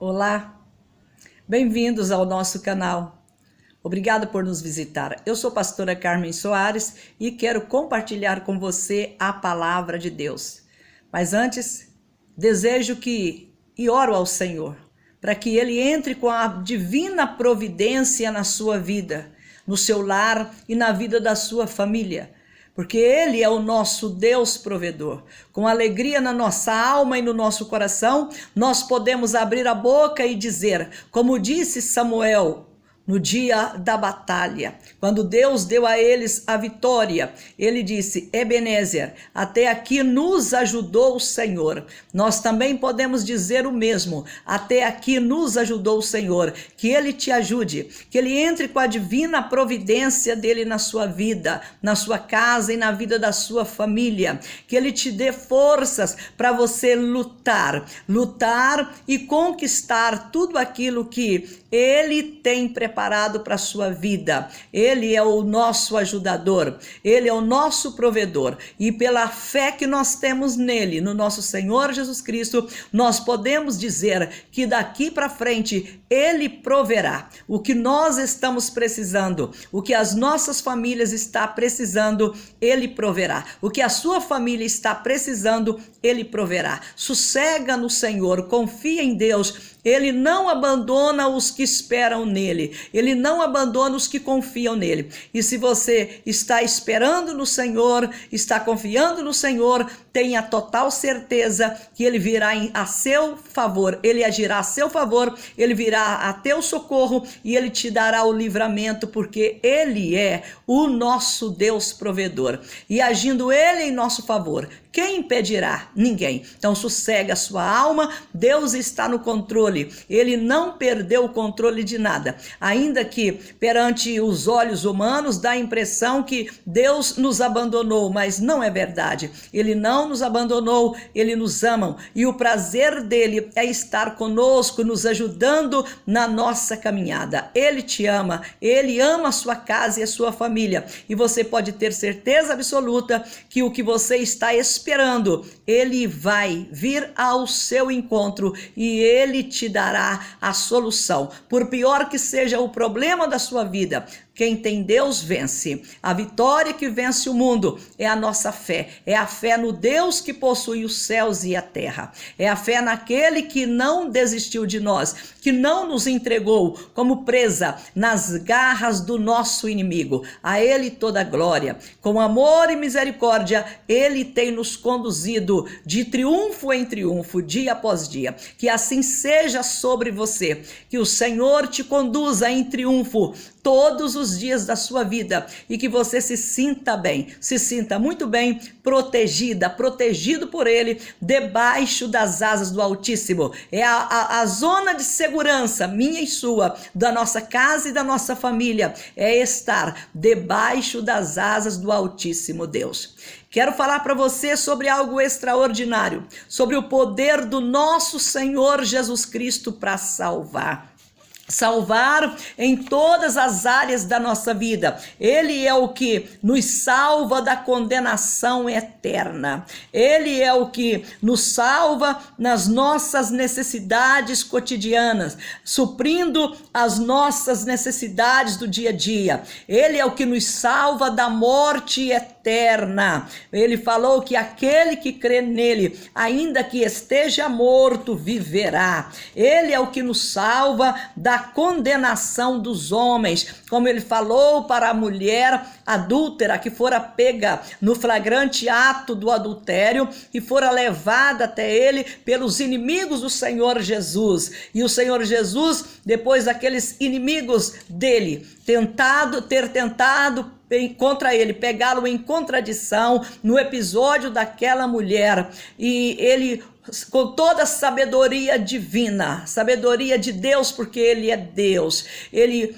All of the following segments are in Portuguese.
Olá, bem-vindos ao nosso canal. Obrigada por nos visitar. Eu sou a pastora Carmen Soares e quero compartilhar com você a palavra de Deus. Mas antes, desejo e oro ao Senhor para que Ele entre com a divina providência na sua vida, no seu lar e na vida da sua família. Porque Ele é o nosso Deus provedor. Com alegria na nossa alma e no nosso coração, nós podemos abrir a boca e dizer, como disse Samuel no dia da batalha, quando Deus deu a eles a vitória, ele disse: Ebenezer, até aqui nos ajudou o Senhor. Nós também podemos dizer o mesmo: até aqui nos ajudou o Senhor. Que Ele te ajude, que Ele entre com a divina providência dele na sua vida, na sua casa e na vida da sua família. Que Ele te dê forças para você lutar e conquistar tudo aquilo que Ele tem preparado para a sua vida. Ele é o nosso ajudador, Ele é o nosso provedor, e pela fé que nós temos nele, no nosso Senhor Jesus Cristo, nós podemos dizer que daqui para frente Ele proverá o que nós estamos precisando, o que as nossas famílias estão precisando, Ele proverá. O que a sua família está precisando, Ele proverá. Sossega no Senhor, confia em Deus. Ele não abandona os que esperam nele. Ele não abandona os que confiam nele. E se você está esperando no Senhor, está confiando no Senhor, tenha total certeza que Ele virá a seu favor. Ele agirá a seu favor, Ele virá a teu socorro e Ele te dará o livramento, porque Ele é o nosso Deus provedor. E agindo Ele em nosso favor, quem impedirá? Ninguém. Então sossega a sua alma, Deus está no controle. Ele não perdeu o controle de nada. Ainda que perante os olhos humanos dá a impressão que Deus nos abandonou, mas não é verdade. Ele não nos abandonou, Ele nos ama. E o prazer dele é estar conosco, nos ajudando na nossa caminhada. Ele te ama, Ele ama a sua casa e a sua família. E você pode ter certeza absoluta que o que você está esperando, Ele vai vir ao seu encontro e Ele te dará a solução. Por pior que seja o problema da sua vida, quem tem Deus vence. A vitória que vence o mundo é a nossa fé. É a fé no Deus que possui os céus e a terra. É a fé naquele que não desistiu de nós, que não nos entregou como presa nas garras do nosso inimigo. A Ele toda a glória. Com amor e misericórdia, Ele tem nos conduzido de triunfo em triunfo, dia após dia. Que assim seja sobre você. Que o Senhor te conduza em triunfo todos os dias da sua vida e que você se sinta bem, se sinta muito bem, protegido por Ele, debaixo das asas do Altíssimo. É a zona de segurança minha e sua, da nossa casa e da nossa família, é estar debaixo das asas do Altíssimo Deus. Quero falar para você sobre algo extraordinário, sobre o poder do nosso Senhor Jesus Cristo para salvar em todas as áreas da nossa vida. Ele é o que nos salva da condenação eterna. Ele é o que nos salva nas nossas necessidades cotidianas, suprindo as nossas necessidades do dia a dia. Ele é o que nos salva da morte eterna. Ele falou que aquele que crê nele, ainda que esteja morto, viverá. Ele é o que nos salva da condenação dos homens, como ele falou para a mulher adúltera que fora pega no flagrante ato do adultério e fora levada até ele pelos inimigos do Senhor Jesus. E o Senhor Jesus, depois daqueles inimigos dele, ter tentado contra ele, pegá-lo em contradição no episódio daquela mulher, e ele, com toda a sabedoria divina, sabedoria de Deus, porque Ele é Deus, Ele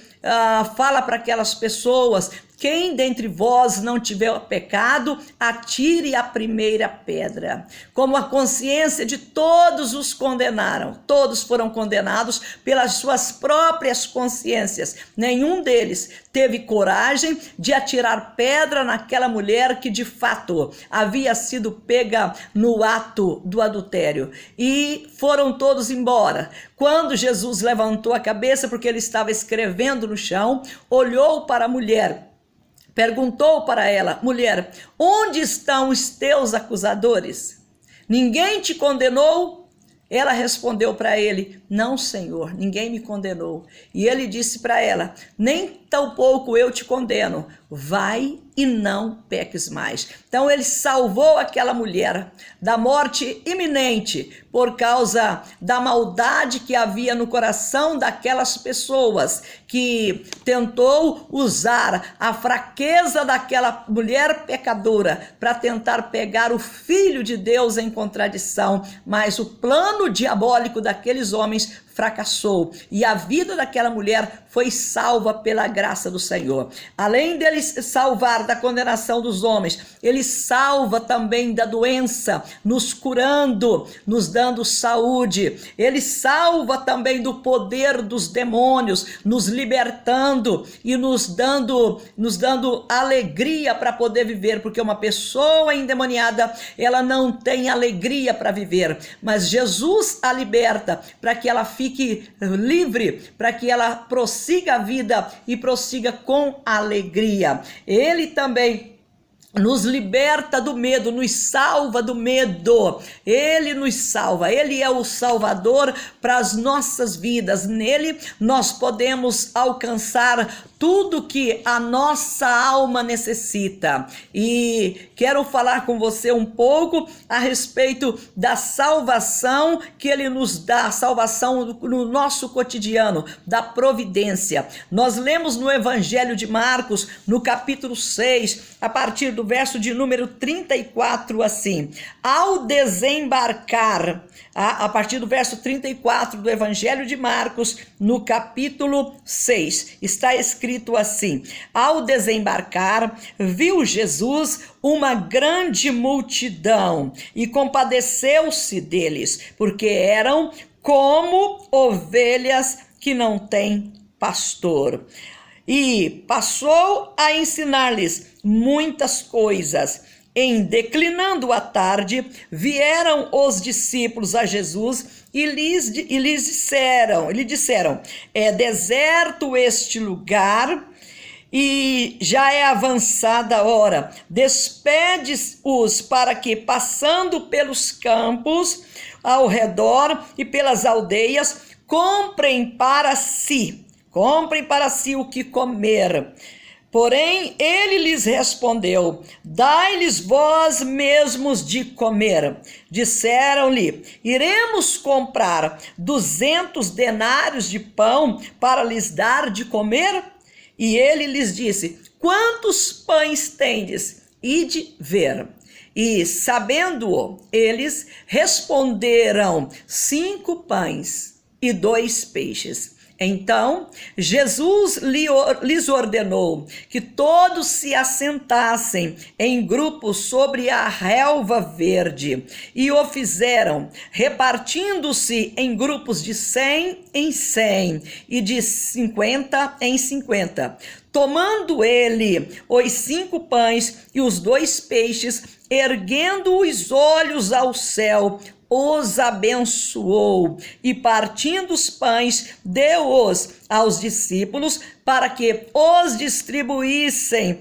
fala para aquelas pessoas quem dentre vós não tiver pecado, atire a primeira pedra. Como a consciência de todos os condenaram, todos foram condenados pelas suas próprias consciências. Nenhum deles teve coragem de atirar pedra naquela mulher que de fato havia sido pega no ato do adultério. E foram todos embora. Quando Jesus levantou a cabeça, porque ele estava escrevendo no chão, olhou para a mulher, perguntou para ela: mulher, onde estão os teus acusadores? Ninguém te condenou? Ela respondeu para ele: não, Senhor, ninguém me condenou. E ele disse para ela: nem tampouco eu te condeno. Vai e não peques mais. Então ele salvou aquela mulher da morte iminente por causa da maldade que havia no coração daquelas pessoas, que tentou usar a fraqueza daquela mulher pecadora para tentar pegar o Filho de Deus em contradição. Mas o plano diabólico daqueles homens fracassou e a vida daquela mulher foi salva pela graça do Senhor. Além dele salvar da condenação dos homens, ele salva também da doença, nos curando, nos dando saúde. Ele salva também do poder dos demônios, nos libertando e nos dando alegria para poder viver, porque uma pessoa endemoniada, ela não tem alegria para viver, mas Jesus a liberta para que ela fique livre, para que ela prossiga a vida e prossiga com alegria. Ele também nos liberta do medo, nos salva do medo. Ele nos salva, ele é o Salvador para as nossas vidas. Nele nós podemos alcançar tudo que a nossa alma necessita. E quero falar com você um pouco a respeito da salvação que ele nos dá, a salvação no nosso cotidiano, da providência. Nós lemos no Evangelho de Marcos, no capítulo 6, a partir do verso de número 34, assim: ao desembarcar, a partir do verso 34 do Evangelho de Marcos, no capítulo 6, está escrito assim: ao desembarcar, viu Jesus uma grande multidão e compadeceu-se deles, porque eram como ovelhas que não têm pastor. E passou a ensinar-lhes muitas coisas. Em declinando a tarde, vieram os discípulos a Jesus e lhe disseram: é deserto este lugar e já é avançada a hora. Despede-os para que, passando pelos campos ao redor e pelas aldeias, comprem para si o que comer. Porém, ele lhes respondeu: dai-lhes vós mesmos de comer. Disseram-lhe: iremos comprar 200 denários de pão para lhes dar de comer? E ele lhes disse: quantos pães tendes? Ide ver. E, sabendo-o, eles responderam: 5 pães e 2 peixes. Então Jesus lhes ordenou que todos se assentassem em grupos sobre a relva verde, e o fizeram, repartindo-se em grupos de 100 em 100 e de 50 em 50. Tomando ele os 5 pães e os 2 peixes, erguendo os olhos ao céu, os abençoou e, partindo os pães, deu-os aos discípulos para que os distribuíssem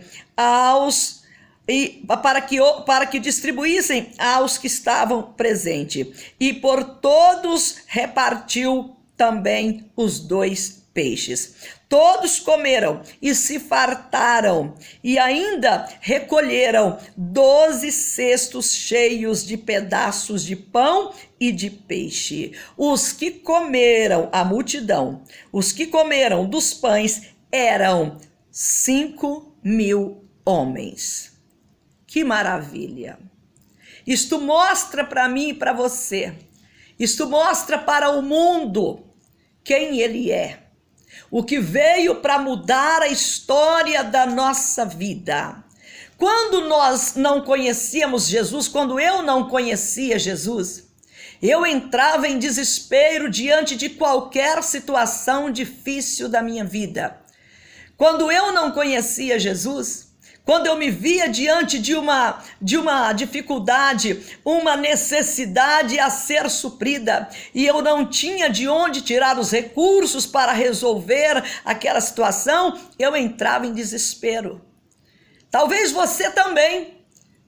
para que distribuíssem aos que estavam presentes. E por todos repartiu também os 2 peixes. Todos comeram e se fartaram, e ainda recolheram 12 cestos cheios de pedaços de pão e de peixe. Os que comeram, a multidão, os que comeram dos pães eram 5.000 homens. Que maravilha! Isto mostra para mim e para você, isto mostra para o mundo quem ele é. o que veio para mudar a história da nossa vida. Quando nós não conhecíamos Jesus, quando eu não conhecia Jesus, eu entrava em desespero diante de qualquer situação difícil da minha vida. Quando eu não conhecia Jesus, quando eu me via diante de uma dificuldade, uma necessidade a ser suprida, e eu não tinha de onde tirar os recursos para resolver aquela situação, eu entrava em desespero. Talvez você também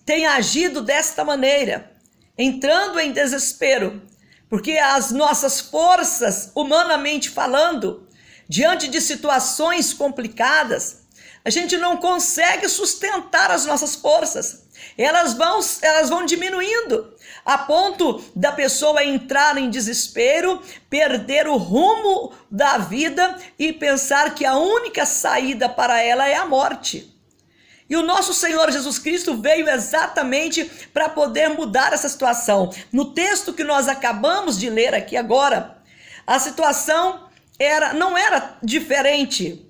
tenha agido desta maneira, entrando em desespero, porque as nossas forças, humanamente falando, diante de situações complicadas, a gente não consegue sustentar as nossas forças. Elas vão diminuindo, a ponto da pessoa entrar em desespero, perder o rumo da vida e pensar que a única saída para ela é a morte. E o nosso Senhor Jesus Cristo veio exatamente para poder mudar essa situação. No texto que nós acabamos de ler aqui agora, a situação não era diferente.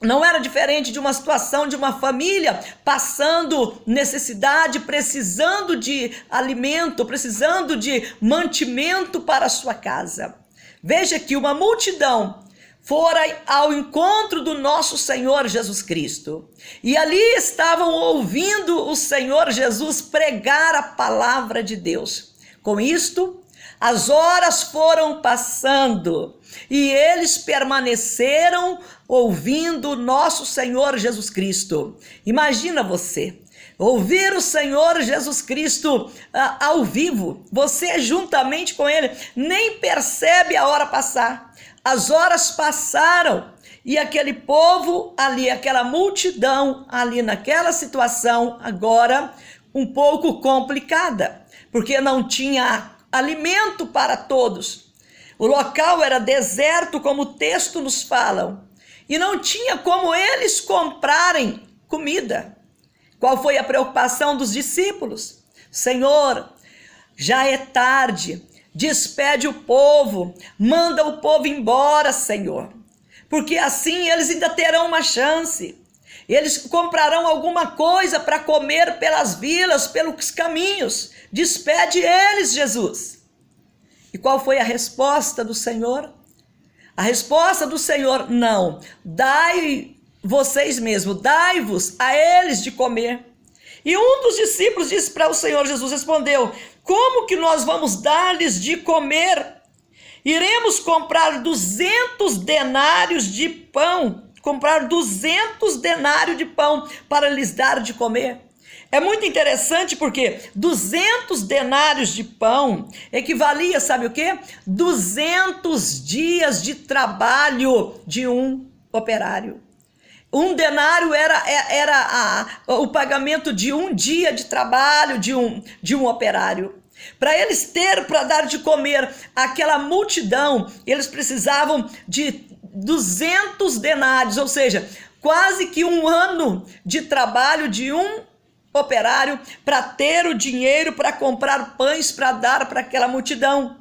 Não era diferente de uma situação de uma família passando necessidade, precisando de alimento, precisando de mantimento para a sua casa. Veja que uma multidão fora ao encontro do nosso Senhor Jesus Cristo. E ali estavam ouvindo o Senhor Jesus pregar a palavra de Deus. Com isto, as horas foram passando e eles permaneceram ouvindo o nosso Senhor Jesus Cristo. Imagina você ouvir o Senhor Jesus Cristo ao vivo, você juntamente com ele, nem percebe a hora passar. As horas passaram e aquele povo ali, aquela multidão ali naquela situação agora um pouco complicada, porque não tinha alimento para todos. O local era deserto, como o texto nos fala, e não tinha como eles comprarem comida. Qual foi a preocupação dos discípulos? Senhor, já é tarde, despede o povo, manda o povo embora, Senhor, porque assim eles ainda terão uma chance. Eles comprarão alguma coisa para comer pelas vilas, pelos caminhos. Despede eles, Jesus. E qual foi a resposta do Senhor? A resposta do Senhor: não, dai vocês mesmos, dai-vos a eles de comer. E um dos discípulos disse para o Senhor Jesus, respondeu: como que nós vamos dar-lhes de comer? Iremos comprar 200 denários de pão, comprar 200 denários de pão para lhes dar de comer. É muito interessante porque 200 denários de pão equivalia, sabe o quê? 200 dias de trabalho de um operário. Um denário era o pagamento de um dia de trabalho de um operário. Para eles para dar de comer aquela multidão, eles precisavam de 200 denários, ou seja, quase que um ano de trabalho de um operário para ter o dinheiro para comprar pães para dar para aquela multidão.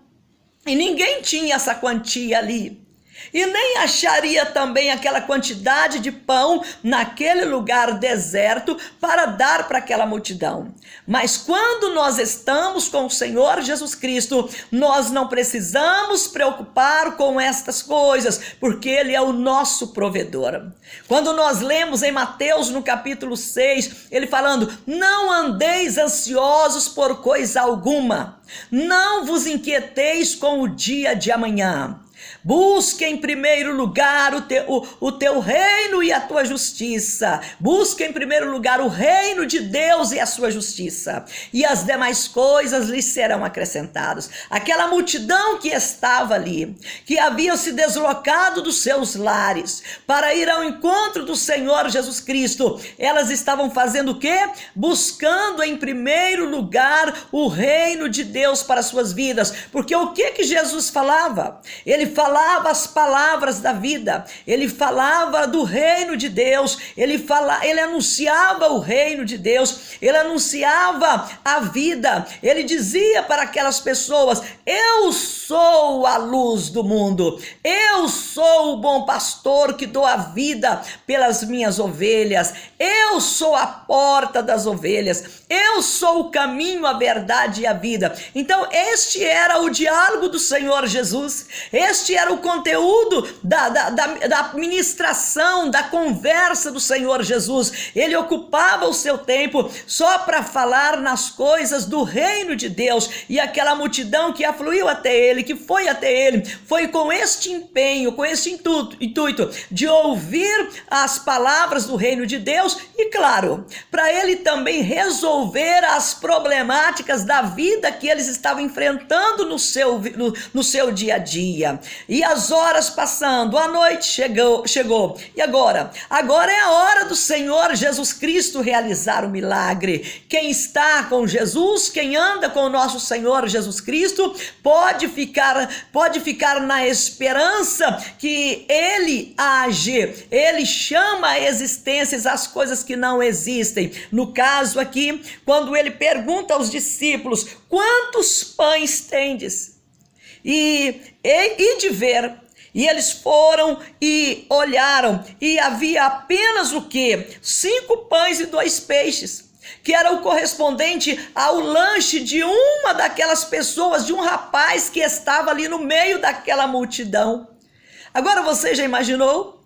E ninguém tinha essa quantia ali. E nem acharia também aquela quantidade de pão naquele lugar deserto para dar para aquela multidão. Mas quando nós estamos com o Senhor Jesus Cristo, nós não precisamos preocupar com estas coisas, porque Ele é o nosso provedor. Quando nós lemos em Mateus no capítulo 6, ele falando: não andeis ansiosos por coisa alguma, não vos inquieteis com o dia de amanhã. Busque em primeiro lugar o teu reino e a tua justiça. Busque em primeiro lugar o reino de Deus e a sua justiça, e as demais coisas lhes serão acrescentadas. Aquela multidão que estava ali, que havia se deslocado dos seus lares para ir ao encontro do Senhor Jesus Cristo, elas estavam fazendo o quê? Buscando em primeiro lugar o reino de Deus para suas vidas. Porque o que Jesus falava? Ele ele falava as palavras da vida, ele falava do reino de Deus, ele anunciava o reino de Deus, ele anunciava a vida, ele dizia para aquelas pessoas: eu sou a luz do mundo, eu sou o bom pastor que dou a vida pelas minhas ovelhas, eu sou a porta das ovelhas, eu sou o caminho, a verdade e a vida. Então este era o diálogo do Senhor Jesus, este era o conteúdo da ministração, da conversa do Senhor Jesus. Ele ocupava o seu tempo só para falar nas coisas do reino de Deus, e aquela multidão que afluiu até ele, que foi até ele, foi com este empenho, com este intuito de ouvir as palavras do reino de Deus e, claro, para ele também resolver as problemáticas da vida que eles estavam enfrentando no seu dia a dia. E as horas passando, a noite chegou. E agora? Agora é a hora do Senhor Jesus Cristo realizar o milagre. Quem está com Jesus, quem anda com o nosso Senhor Jesus Cristo, pode ficar na esperança que ele age, ele chama a existências as coisas que não existem. No caso aqui, quando ele pergunta aos discípulos: quantos pães tendes? E de ver. E eles foram e olharam, e havia apenas o quê? 5 pães e 2 peixes, que era o correspondente ao lanche de uma daquelas pessoas, de um rapaz que estava ali no meio daquela multidão. Agora você já imaginou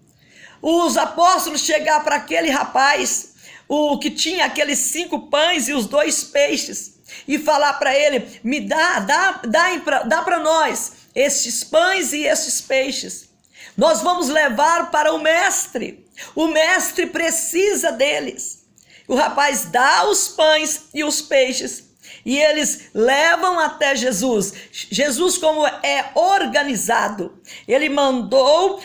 os apóstolos chegar para aquele rapaz, o que tinha aqueles 5 pães e os 2 peixes, e falar para ele: me dá para nós estes pães e estes peixes, nós vamos levar para o mestre precisa deles. O rapaz dá os pães e os peixes, e eles levam até Jesus. Jesus, como é organizado, ele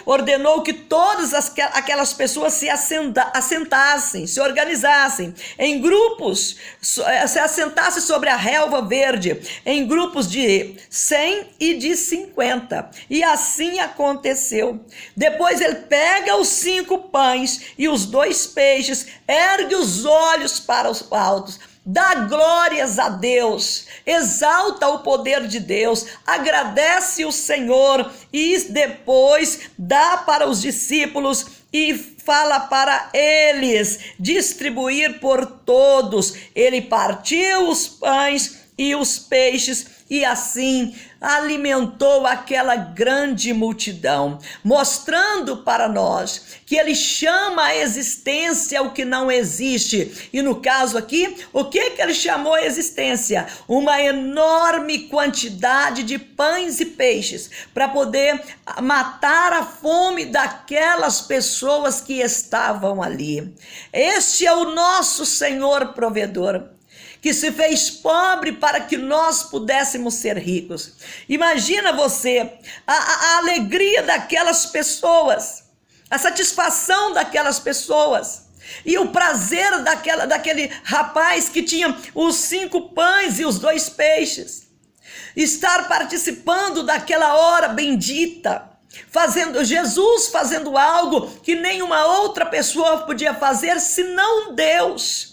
ordenou que todas aquelas pessoas se assentassem, se organizassem em grupos, se assentassem sobre a relva verde, em grupos de 100 e de 50. E assim aconteceu. Depois ele pega os 5 pães e os 2 peixes, ergue os olhos para os altos, dá glórias a Deus, exalta o poder de Deus, agradece o Senhor e depois dá para os discípulos e fala para eles distribuir por todos. Ele partiu os pães e os peixes e assim alimentou aquela grande multidão, mostrando para nós que ele chama a existência o que não existe. E no caso aqui, o que ele chamou a existência? Uma enorme quantidade de pães e peixes para poder matar a fome daquelas pessoas que estavam ali. Este é o nosso Senhor provedor, que se fez pobre para que nós pudéssemos ser ricos. Imagina você a alegria daquelas pessoas, a satisfação daquelas pessoas e o prazer daquele rapaz que tinha os 5 pães e os 2 peixes, estar participando daquela hora bendita, Jesus fazendo algo que nenhuma outra pessoa podia fazer, senão Deus.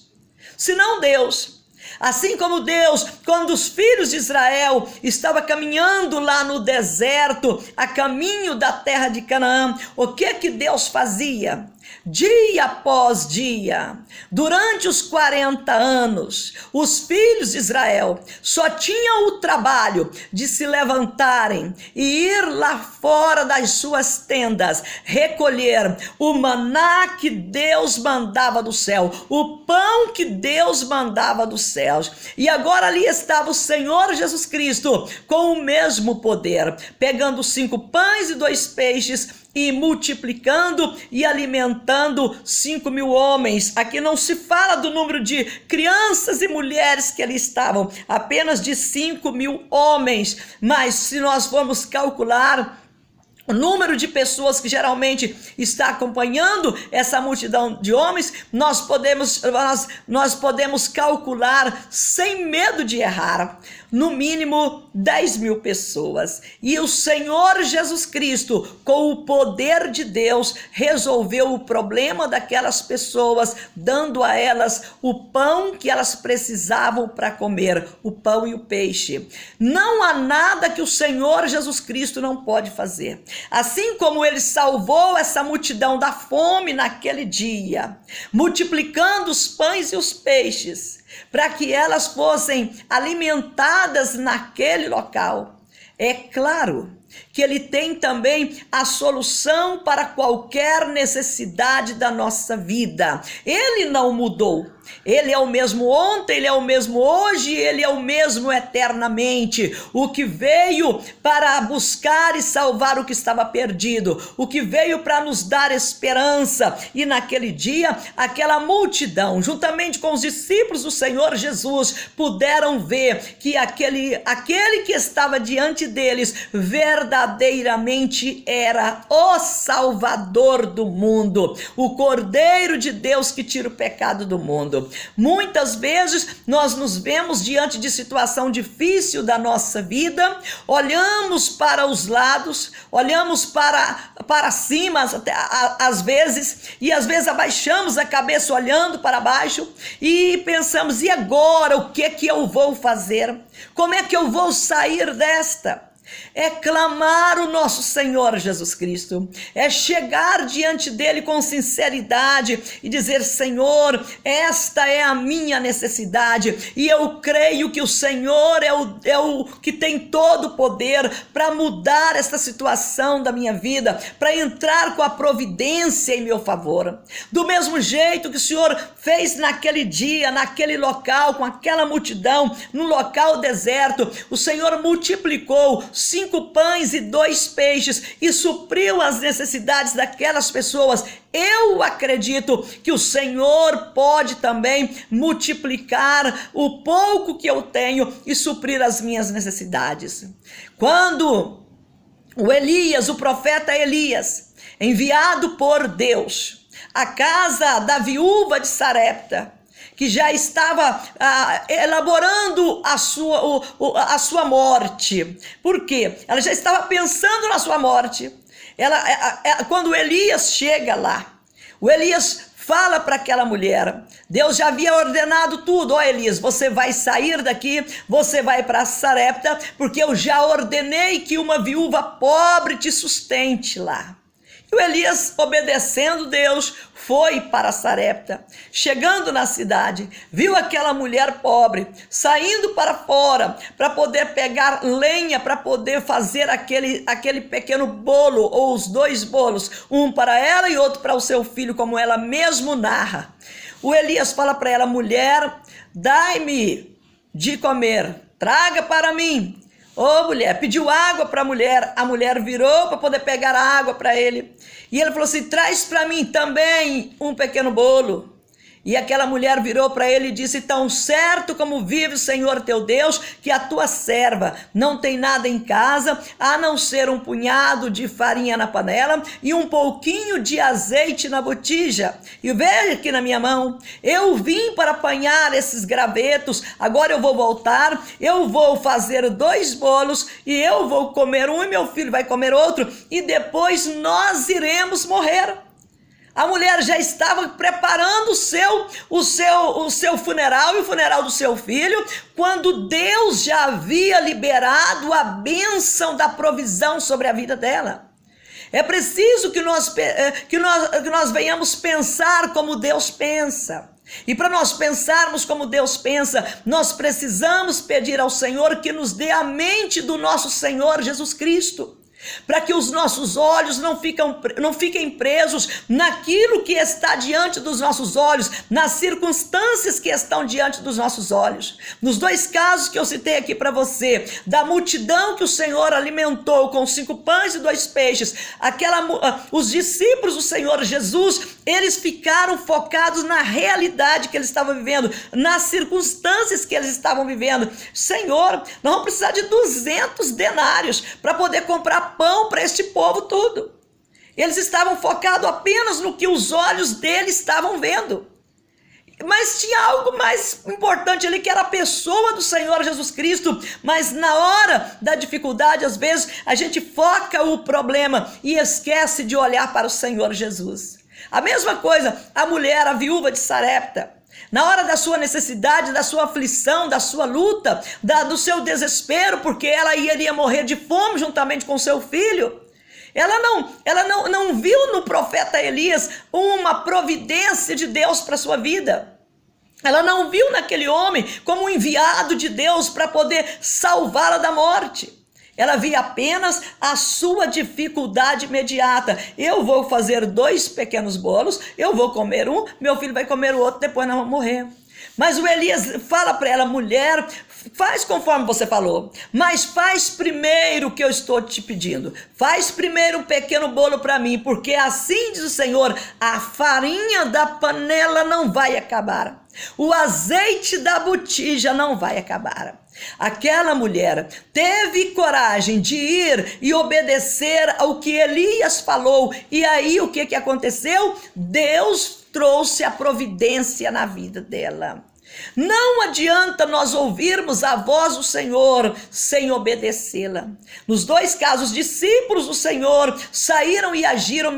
Assim como Deus, quando os filhos de Israel estavam caminhando lá no deserto, a caminho da terra de Canaã, o que Deus fazia? Dia após dia, durante os 40 anos, os filhos de Israel só tinham o trabalho de se levantarem e ir lá fora das suas tendas, recolher o maná que Deus mandava do céu, o pão que Deus mandava dos céus. E agora ali estava o Senhor Jesus Cristo com o mesmo poder, pegando 5 pães e 2 peixes e multiplicando e alimentando 5.000 homens. Aqui não se fala do número de crianças e mulheres que ali estavam, apenas de 5.000 homens. Mas se nós formos calcular o número de pessoas que geralmente está acompanhando essa multidão de homens, nós podemos calcular sem medo de errar, no mínimo 10.000 pessoas. E o Senhor Jesus Cristo, com o poder de Deus, resolveu o problema daquelas pessoas, dando a elas o pão que elas precisavam para comer, o pão e o peixe. Não há nada que o Senhor Jesus Cristo não pode fazer. Assim como ele salvou essa multidão da fome naquele dia, multiplicando os pães e os peixes, para que elas fossem alimentadas naquele local. É claro que ele tem também a solução para qualquer necessidade da nossa vida. Ele não mudou. Ele é o mesmo ontem, ele é o mesmo hoje, ele é o mesmo eternamente. O que veio para buscar e salvar o que estava perdido, o que veio para nos dar esperança. E naquele dia, aquela multidão, juntamente com os discípulos do Senhor Jesus, puderam ver que aquele que estava diante deles verdadeiramente era o Salvador do mundo, o Cordeiro de Deus que tira o pecado do mundo. Muitas vezes nós nos vemos diante de situação difícil da nossa vida, olhamos para os lados, olhamos para cima às vezes, e às vezes abaixamos a cabeça olhando para baixo e pensamos: e agora o que eu vou fazer? Como é que eu vou sair desta? É clamar o nosso Senhor Jesus Cristo, é chegar diante dele com sinceridade e dizer: Senhor, esta é a minha necessidade, e eu creio que o Senhor é o que tem todo o poder para mudar esta situação da minha vida, para entrar com a providência em meu favor. Do mesmo jeito que o Senhor fez naquele dia, naquele local, com aquela multidão, no local deserto, o Senhor multiplicou 5 pães e 2 peixes e supriu as necessidades daquelas pessoas. Eu acredito que o Senhor pode também multiplicar o pouco que eu tenho e suprir as minhas necessidades. Quando o profeta Elias, enviado por Deus à casa da viúva de Sarepta, que já estava elaborando a sua morte. Por quê? Ela já estava pensando na sua morte. Quando Elias chega lá, o Elias fala para aquela mulher, Deus já havia ordenado tudo: ó Elias, você vai sair daqui, você vai para Sarepta, porque eu já ordenei que uma viúva pobre te sustente lá. E o Elias, obedecendo Deus, foi para Sarepta. Chegando na cidade, viu aquela mulher pobre saindo para fora para poder pegar lenha, para poder fazer aquele pequeno bolo, ou os 2 bolos, um para ela e outro para o seu filho, como ela mesmo narra. O Elias fala para ela: mulher, dai-me de comer, traga para mim. Ô mulher, pediu água para a mulher virou para poder pegar a água para ele. E ele falou assim: traz para mim também um pequeno bolo. E aquela mulher virou para ele e disse: tão certo como vive o Senhor teu Deus, que a tua serva não tem nada em casa, a não ser um punhado de farinha na panela e um pouquinho de azeite na botija. E veja aqui na minha mão, eu vim para apanhar esses gravetos, agora eu vou voltar, eu vou fazer 2 bolos, e eu vou comer um e meu filho vai comer outro, e depois nós iremos morrer. A mulher já estava preparando o seu funeral e o funeral do seu filho, quando Deus já havia liberado a bênção da provisão sobre a vida dela. É preciso que nós venhamos pensar como Deus pensa. E para nós pensarmos como Deus pensa, nós precisamos pedir ao Senhor que nos dê a mente do nosso Senhor Jesus Cristo, para que os nossos olhos não fiquem presos naquilo que está diante dos nossos olhos, nas circunstâncias que estão diante dos nossos olhos. Nos 2 casos que eu citei aqui para você, da multidão que o Senhor alimentou com 5 pães e 2 peixes, os discípulos do Senhor Jesus, eles ficaram focados na realidade que eles estavam vivendo, nas circunstâncias que eles estavam vivendo. Senhor, nós vamos precisar de 200 denários para poder comprar pão para este povo tudo. Eles estavam focados apenas no que os olhos deles estavam vendo. Mas tinha algo mais importante ali, que era a pessoa do Senhor Jesus Cristo. Mas na hora da dificuldade, às vezes, a gente foca o problema e esquece de olhar para o Senhor Jesus. A mesma coisa, a mulher, a viúva de Sarepta. Na hora da sua necessidade, da sua aflição, da sua luta, do seu desespero, porque ela iria morrer de fome juntamente com seu filho, ela não viu no profeta Elias uma providência de Deus para a sua vida. Ela não viu naquele homem como um enviado de Deus para poder salvá-la da morte. Ela via apenas a sua dificuldade imediata. Eu vou fazer 2 pequenos bolos, eu vou comer um, meu filho vai comer o outro, depois nós vamos morrer. Mas o Elias fala para ela: mulher, faz conforme você falou, mas faz primeiro o que eu estou te pedindo. Faz primeiro um pequeno bolo para mim, porque assim diz o Senhor, a farinha da panela não vai acabar, o azeite da botija não vai acabar. Aquela mulher teve coragem de ir e obedecer ao que Elias falou. E aí o que aconteceu? Deus trouxe a providência na vida dela. Não adianta nós ouvirmos a voz do Senhor sem obedecê-la. Nos 2 casos, discípulos do Senhor saíram e agiram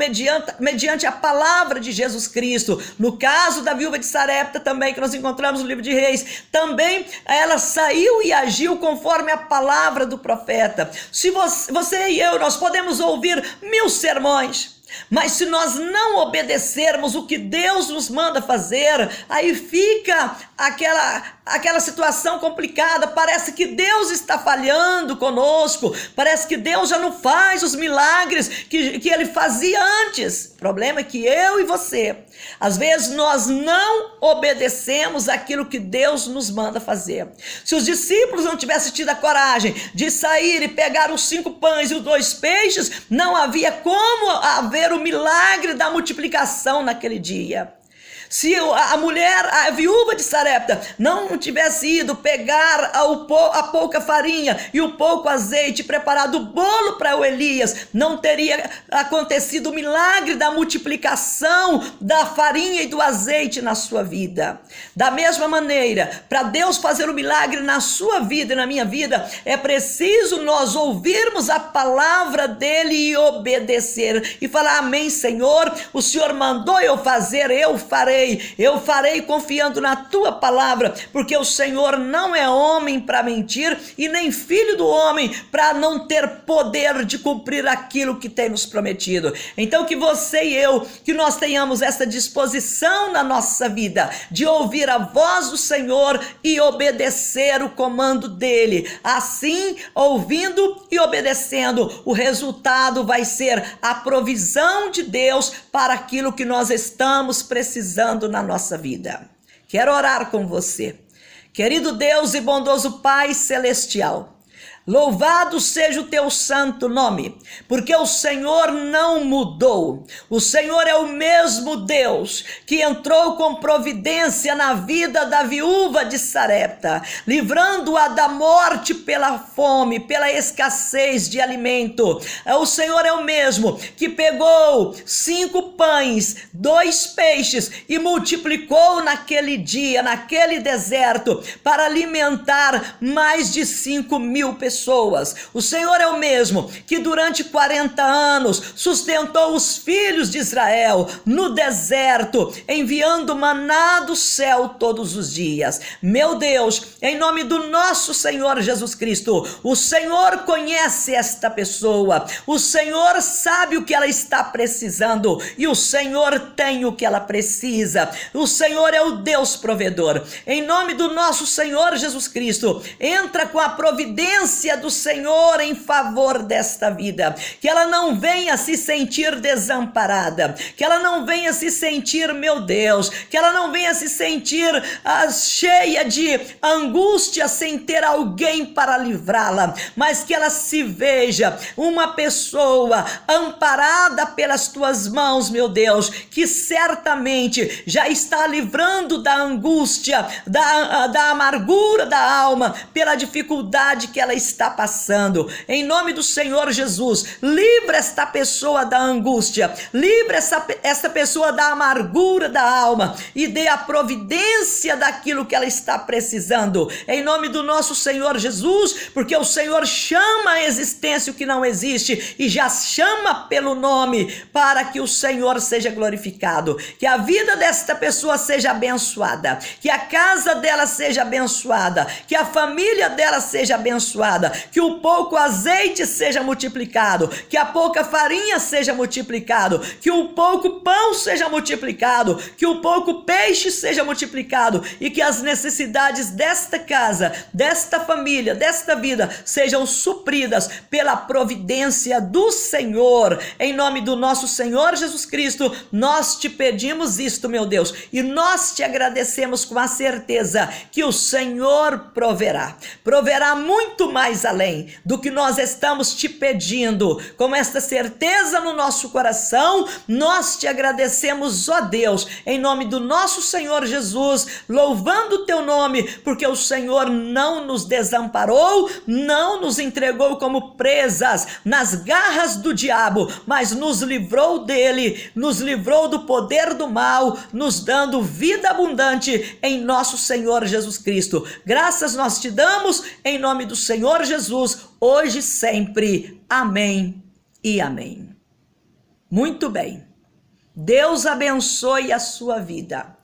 mediante a palavra de Jesus Cristo. No caso da viúva de Sarepta também, que nós encontramos no livro de Reis, também ela saiu e agiu conforme a palavra do profeta. Se você e eu, nós podemos ouvir 1000 sermões, mas se nós não obedecermos o que Deus nos manda fazer, aí fica aquela situação complicada. Parece que Deus está falhando conosco, parece que Deus já não faz os milagres que ele fazia antes. O problema é que eu e você, às vezes nós não obedecemos aquilo que Deus nos manda fazer. Se os discípulos não tivessem tido a coragem de sair e pegar os 5 pães e os 2 peixes, não havia como haver o milagre da multiplicação naquele dia. Se a mulher, a viúva de Sarepta, não tivesse ido pegar a pouca farinha e o pouco azeite, preparado o bolo para o Elias, não teria acontecido o milagre da multiplicação da farinha e do azeite na sua vida. Da mesma maneira, para Deus fazer o milagre na sua vida e na minha vida, é preciso nós ouvirmos a palavra dele e obedecer. E falar: amém, Senhor, o Senhor mandou eu fazer, eu farei. Eu farei confiando na tua palavra, porque o Senhor não é homem para mentir e nem filho do homem para não ter poder de cumprir aquilo que tem nos prometido. Então que você e eu, que nós tenhamos essa disposição na nossa vida de ouvir a voz do Senhor e obedecer o comando dele. Assim, ouvindo e obedecendo, o resultado vai ser a provisão de Deus para aquilo que nós estamos precisando na nossa vida. Quero orar com você. Querido Deus e bondoso Pai celestial, louvado seja o teu santo nome, porque o Senhor não mudou. O Senhor é o mesmo Deus que entrou com providência na vida da viúva de Sarepta, livrando-a da morte pela fome, pela escassez de alimento. O Senhor é o mesmo que pegou 5 pães, 2 peixes e multiplicou naquele dia, naquele deserto, para alimentar mais de 5.000 pessoas. O Senhor é o mesmo que durante 40 anos sustentou os filhos de Israel no deserto, enviando maná do céu todos os dias. Meu Deus, em nome do nosso Senhor Jesus Cristo, o Senhor conhece esta pessoa, o Senhor sabe o que ela está precisando e o Senhor tem o que ela precisa. O Senhor é o Deus provedor. Em nome do nosso Senhor Jesus Cristo, entra com a providência do Senhor em favor desta vida, que ela não venha se sentir desamparada, que ela não venha se sentir, meu Deus, que ela não venha se sentir cheia de angústia sem ter alguém para livrá-la, mas que ela se veja uma pessoa amparada pelas tuas mãos, meu Deus, que certamente já está livrando da angústia, da amargura da alma, pela dificuldade que ela está está passando. Em nome do Senhor Jesus, livra esta pessoa da angústia, livra esta pessoa da amargura da alma e dê a providência daquilo que ela está precisando. Em nome do nosso Senhor Jesus, porque o Senhor chama a existência o que não existe e já chama pelo nome para que o Senhor seja glorificado. Que a vida desta pessoa seja abençoada, que a casa dela seja abençoada, que a família dela seja abençoada, que o pouco azeite seja multiplicado, que a pouca farinha seja multiplicado, que o pouco pão seja multiplicado, que o pouco peixe seja multiplicado e que as necessidades desta casa, desta família, desta vida sejam supridas pela providência do Senhor. Em nome do nosso Senhor Jesus Cristo, nós te pedimos isto, meu Deus, e nós te agradecemos com a certeza que o Senhor proverá muito mais além do que nós estamos te pedindo. Com esta certeza no nosso coração, nós te agradecemos, ó Deus, em nome do nosso Senhor Jesus, louvando o teu nome, porque o Senhor não nos desamparou, não nos entregou como presas nas garras do diabo, mas nos livrou dele, nos livrou do poder do mal, nos dando vida abundante em nosso Senhor Jesus Cristo. Graças nós te damos em nome do Senhor Jesus, hoje e sempre. Amém e amém. Muito bem. Deus abençoe a sua vida.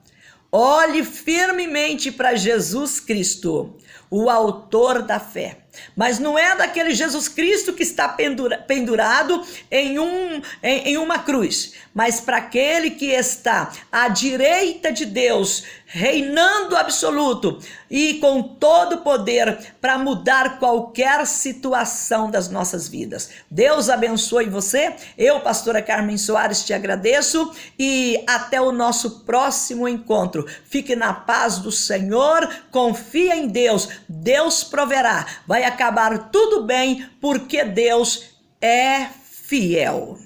Olhe firmemente para Jesus Cristo, o autor da fé. Mas não é daquele Jesus Cristo que está pendurado em uma cruz, mas para aquele que está à direita de Deus, reinando absoluto e com todo o poder para mudar qualquer situação das nossas vidas. Deus abençoe você. Eu, pastora Carmen Soares, te agradeço e até o nosso próximo encontro. Fique na paz do Senhor, confia em Deus, Deus proverá. Vai acabar tudo bem, porque Deus é fiel.